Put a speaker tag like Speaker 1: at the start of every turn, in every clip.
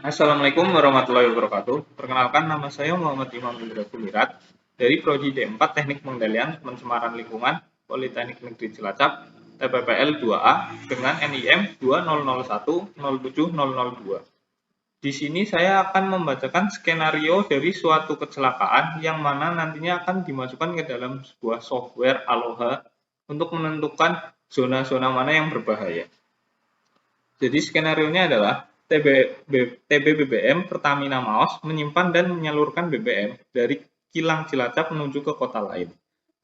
Speaker 1: Assalamualaikum warahmatullahi wabarakatuh. Perkenalkan, nama saya Muhammad Imam Indra Kumirat dari Prodi D4 Teknik Pengendalian Pencemaran Lingkungan Politeknik Negeri Cilacap TPPL 2A dengan NIM 2001 07002. Di sini saya akan membacakan skenario dari suatu kecelakaan yang mana nantinya akan dimasukkan ke dalam sebuah software Aloha untuk menentukan zona-zona mana yang berbahaya. Jadi skenario-nya adalah TBBBM Pertamina Maos menyimpan dan menyalurkan BBM dari kilang Cilacap menuju ke kota lain.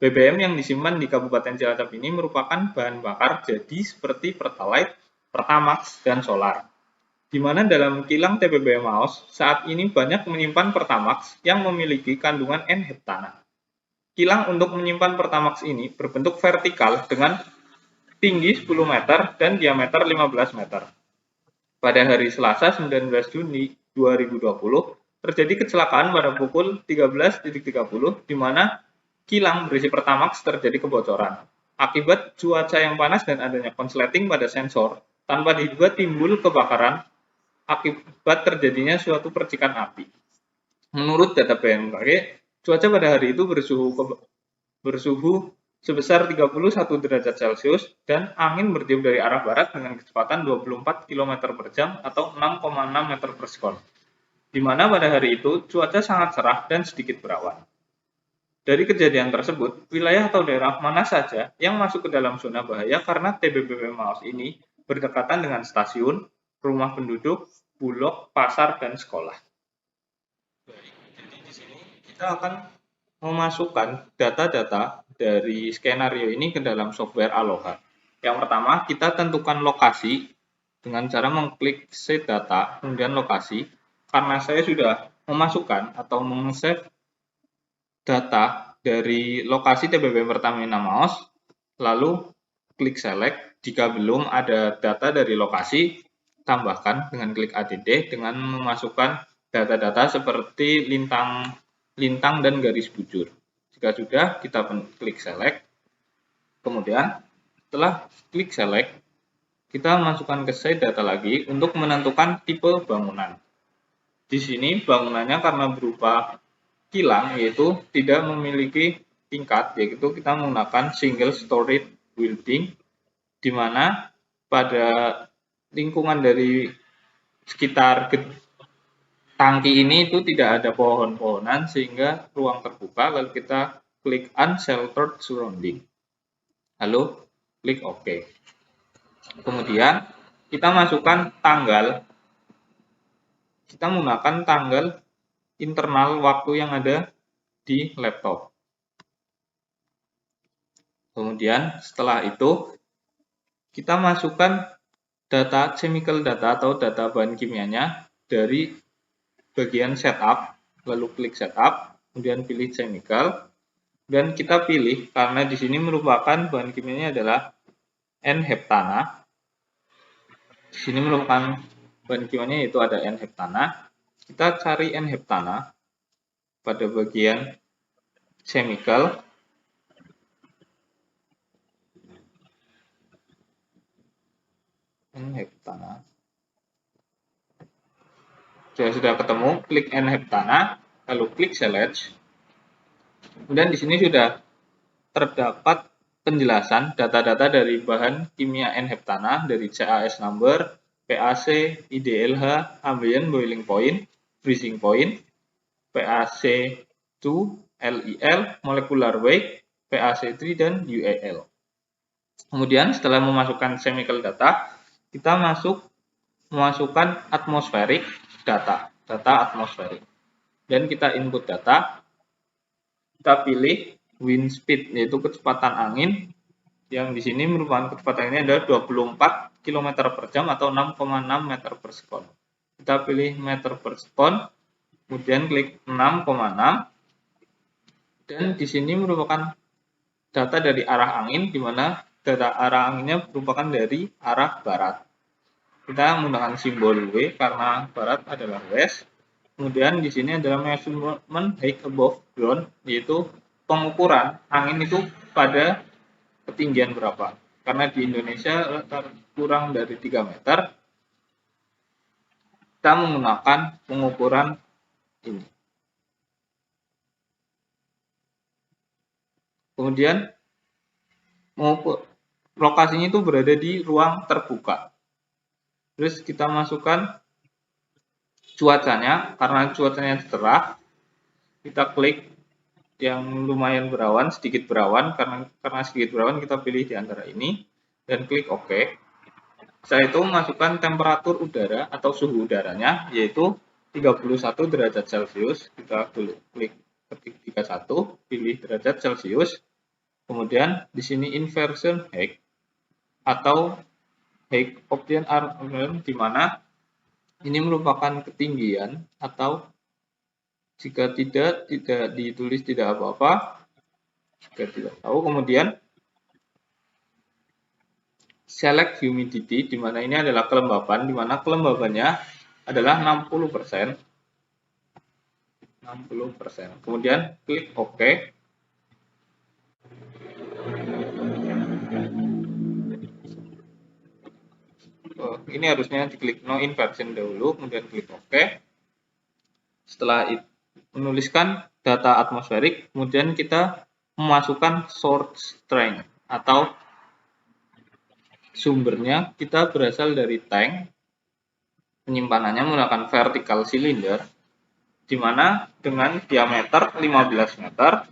Speaker 1: BBM yang disimpan di Kabupaten Cilacap ini merupakan bahan bakar jadi seperti Pertalite, Pertamax, dan solar. Di mana dalam kilang TBBM Maos saat ini banyak menyimpan Pertamax yang memiliki kandungan N-heptana. Kilang untuk menyimpan Pertamax ini berbentuk vertikal dengan tinggi 10 meter dan diameter 15 meter. Pada hari Selasa 19 Juni 2020, terjadi kecelakaan pada pukul 13.30 di mana kilang berisi Pertamax terjadi kebocoran. Akibat cuaca yang panas dan adanya konsleting pada sensor, tanpa diduga timbul kebakaran akibat terjadinya suatu percikan api. Menurut data BMKG, cuaca pada hari itu bersuhu sebesar 31 derajat Celcius dan angin bertiup dari arah barat dengan kecepatan 24 km per jam atau 6,6 meter per sekon. Di mana pada hari itu cuaca sangat cerah dan sedikit berawan. Dari kejadian tersebut, wilayah atau daerah mana saja yang masuk ke dalam zona bahaya karena TBBM Maos ini berdekatan dengan stasiun, rumah penduduk, bulog, pasar, dan sekolah. Baik, jadi di sini kita akan memasukkan data-data dari skenario ini ke dalam software Aloha. Yang pertama, kita tentukan lokasi dengan cara mengklik Set Data, kemudian lokasi. Karena saya sudah memasukkan atau meng-save data dari lokasi TBBM Pertamina Maos, lalu klik Select. Jika belum ada data dari lokasi, tambahkan dengan klik ADD dengan memasukkan data-data seperti lintang dan garis bujur. Jika sudah, kita klik select. Kemudian, setelah klik select, kita masukkan ke set data lagi untuk menentukan tipe bangunan. Di sini bangunannya karena berupa kilang, yaitu tidak memiliki tingkat, yaitu kita menggunakan single story building, di mana pada lingkungan dari sekitar tangki ini itu tidak ada pohon-pohonan sehingga ruang terbuka, lalu kita klik unsheltered surrounding. Lalu klik OK. Kemudian kita masukkan tanggal. Kita menggunakan tanggal internal waktu yang ada di laptop. Kemudian setelah itu kita masukkan data chemical data atau data bahan kimianya dari bagian setup, lalu klik setup, kemudian pilih chemical, dan kita pilih karena di sini merupakan bahan kimianya adalah N-heptana. Di sini merupakan bahan kimianya yaitu ada N-heptana. Kita cari N-heptana pada bagian chemical. N-heptana. Sudah ketemu, klik N-heptana, lalu klik select. Kemudian di sini sudah terdapat penjelasan data-data dari bahan kimia N-heptana dari CAS number, PAC, IDLH, ambient boiling point, freezing point, PAC2, LEL, molecular weight, PAC3 dan UAL. Kemudian setelah memasukkan chemical data, kita memasukkan atmospheric data atmosferik. Dan kita input data, kita pilih wind speed, yaitu kecepatan angin, yang di sini merupakan kecepatan ini adalah 24 km per jam atau 6,6 meter per sekon. Kita pilih meter per sekon, kemudian klik 6,6, dan di sini merupakan data dari arah angin, di mana data arah anginnya merupakan dari arah barat. Kita menggunakan simbol W karena barat adalah west. Kemudian di sini adalah measurement height above ground, yaitu pengukuran angin itu pada ketinggian berapa. Karena di Indonesia kurang dari 3 meter. kita menggunakan pengukuran ini. Kemudian lokasinya itu berada di ruang terbuka. Terus kita masukkan cuacanya, karena cuacanya cerah, kita klik yang lumayan berawan, sedikit berawan, karena sedikit berawan kita pilih di antara ini, dan klik OK. Setelah itu masukkan temperatur udara atau suhu udaranya, yaitu 31 derajat Celcius. Kita klik ketik 31, pilih derajat Celcius. Kemudian di sini inversion height atau height option di mana ini merupakan ketinggian, atau jika tidak ditulis tidak apa-apa. Jika tidak tahu, kemudian select humidity, di mana ini adalah kelembapan, di mana kelembabannya adalah 60%. Kemudian klik OK. Ini harusnya diklik no inversion dahulu, kemudian klik OK. Setelah itu menuliskan data atmosferik, kemudian kita memasukkan source strength atau sumbernya kita berasal dari tank. Penyimpanannya menggunakan vertical cylinder, di mana dengan diameter 15 meter,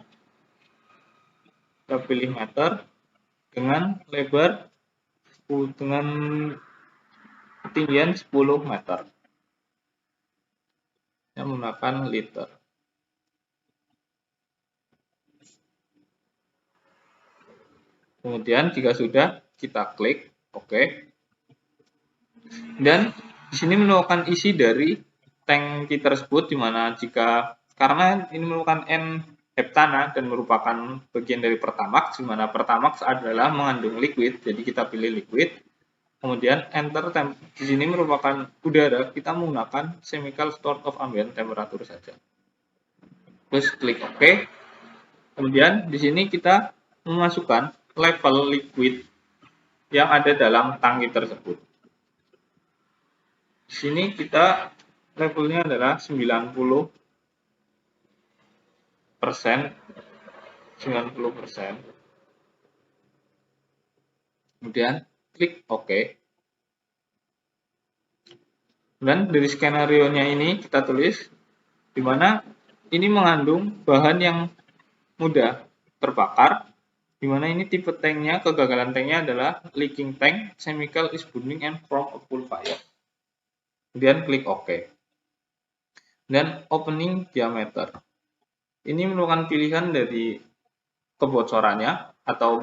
Speaker 1: kita pilih meter, dengan lebar dengan ketinggian 10 meter. Saya menggunakan liter. Kemudian jika sudah, kita klik OK. Dan di sini menemukan isi dari tangki tersebut, di mana karena ini merupakan N heptana dan merupakan bagian dari Pertamax, di mana Pertamax adalah mengandung liquid, jadi kita pilih liquid. Kemudian enter, di sini merupakan udara, kita menggunakan chemical stored of ambient temperature saja. Terus klik OK. Kemudian di sini kita memasukkan level liquid yang ada dalam tangki tersebut. Di sini kita levelnya adalah 90%. Kemudian klik OK. Dan dari skenario-nya ini kita tulis di mana ini mengandung bahan yang mudah terbakar, di mana ini tipe tanknya, kegagalan tanknya adalah leaking tank, chemical is burning and from a full fire. Kemudian klik OK. Dan opening diameter. Ini merupakan pilihan dari kebocorannya, atau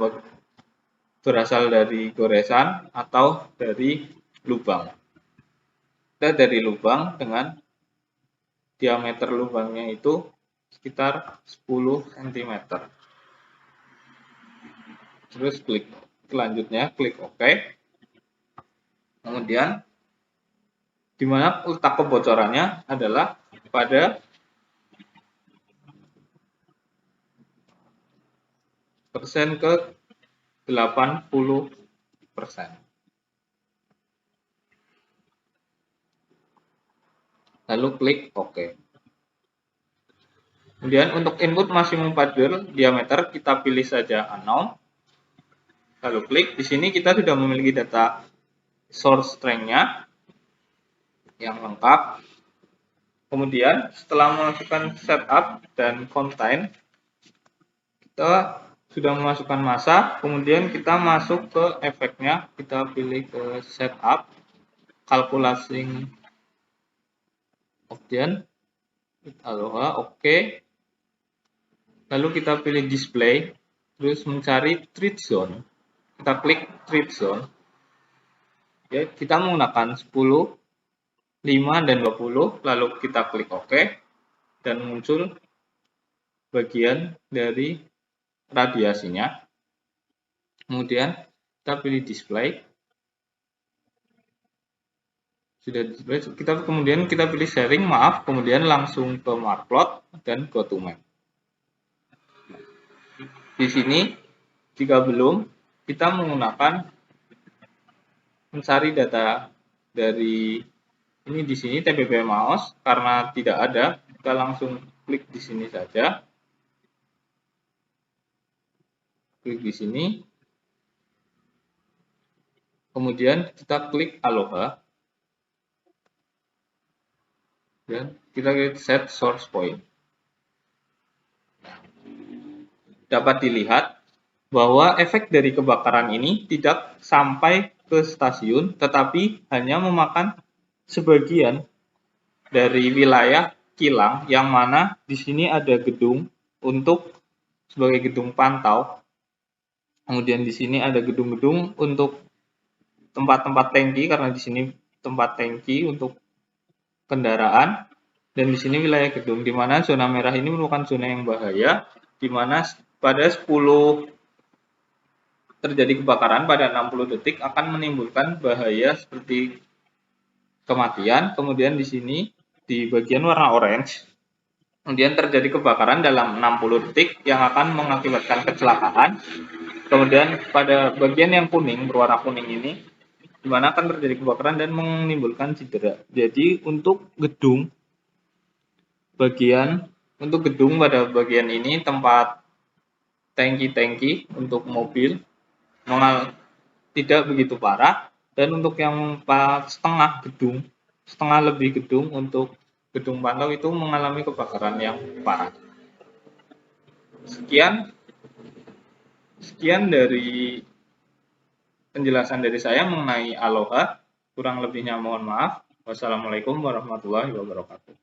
Speaker 1: berasal dari goresan atau dari lubang. Kita dari lubang dengan diameter lubangnya itu sekitar 10 cm. Terus klik selanjutnya, klik OK. Kemudian di mana letak kebocorannya adalah pada persen ke 80%. Lalu klik OK. Kemudian untuk input maksimum particle diameter kita pilih saja unknown. Lalu klik. Di sini kita sudah memiliki data source strength-nya yang lengkap. Kemudian setelah memasukkan setup dan contain, kita sudah memasukkan massa. Kemudian kita masuk ke efeknya, kita pilih ke setup, calculating option, aloha, OK. Lalu kita pilih display, terus mencari treat zone. Kita klik treat zone. Ya, kita menggunakan 10, 5, dan 20, lalu kita klik OK, dan muncul bagian dari radiasinya. Kemudian kita pilih display. Sudah display, kemudian kita pilih sharing, kemudian langsung ke Matplot dan go to map. Di sini jika belum, kita menggunakan mencari data dari Ini di sini TBB mouse, karena tidak ada, kita langsung klik di sini saja. Klik di sini. Kemudian kita klik Aloha. Dan kita klik set source point. Dapat dilihat bahwa efek dari kebakaran ini tidak sampai ke stasiun, tetapi hanya memakan sebagian dari wilayah kilang, yang mana di sini ada gedung untuk sebagai gedung pantau. Kemudian di sini ada gedung-gedung untuk tempat-tempat tangki, karena di sini tempat tangki untuk kendaraan, dan di sini wilayah gedung, di mana zona merah ini merupakan zona yang bahaya, di mana pada 10 terjadi kebakaran pada 60 detik akan menimbulkan bahaya seperti kematian. Kemudian di sini di bagian warna orange, kemudian terjadi kebakaran dalam 60 detik yang akan mengakibatkan kecelakaan. Kemudian pada bagian yang kuning, berwarna kuning ini, di mana akan terjadi kebakaran dan menimbulkan cedera. Jadi untuk gedung pada bagian ini tempat tangki-tangki untuk mobil tidak begitu parah, dan untuk yang setengah lebih gedung untuk gedung pantau itu mengalami kebakaran yang parah. Sekian dari penjelasan dari saya mengenai Aloha. Kurang lebihnya mohon maaf. Wassalamualaikum warahmatullahi wabarakatuh.